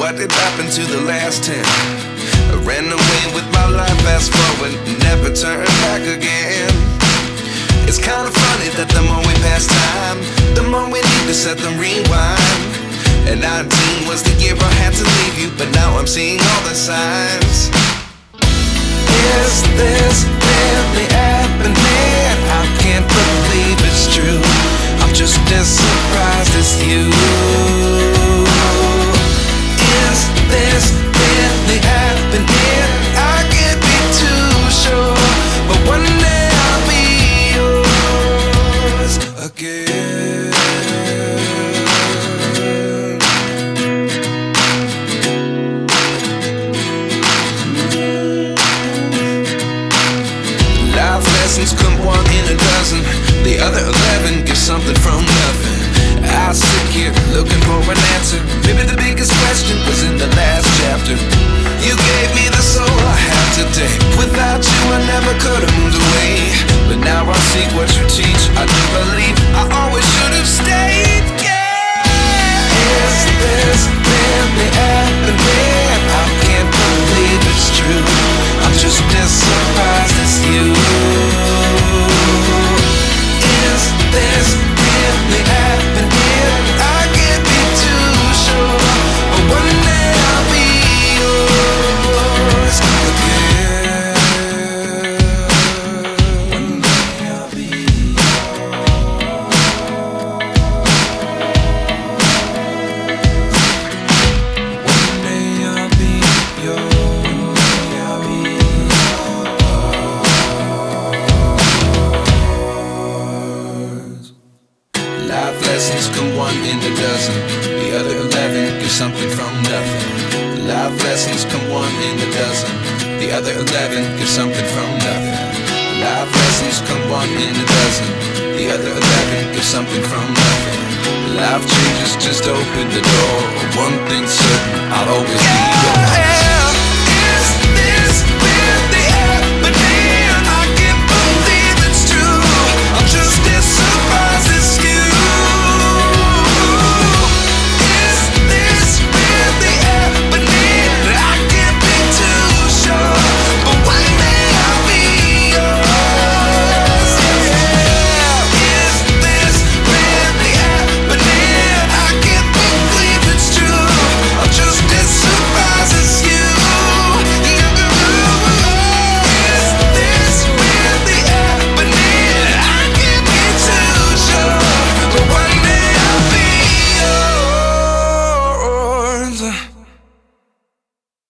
what did happen to the last 10? I ran away with my life, fast forward, never turn back again. It's kind of funny that the more we pass time, the more we need to set them rewind. And 19 was the year I had to leave you, but now I'm seeing all the signs. Is this really happening? I can't believe it's true. I'm just as surprised as you. Is this really happening? I can't be too sure, but one day I'll be yours again. Life lessons come one in a dozen. The other 11 get something from nothing. I sit here looking for an answer. Maybe the biggest question was in the last chapter. You gave me the soul I have today. Without you I never could have moved away. But now I see what you teach. I do believe I always should have stayed. Yeah. Is this really happening? I can't believe it's true. I'm just as surprised as you. Is this really happening? I can't be too sure, but one day I'll be yours again. One day I'll be yours. One day I'll be yours. One day I'll be yours. Life lessons come one in a dozen. The other 11 give something from nothing. Life lessons come one in a dozen. The other 11 give something from nothing. Life lessons come one in a dozen. The other 11 give something from nothing. Life changes just open the door. One thing's certain, I'll always be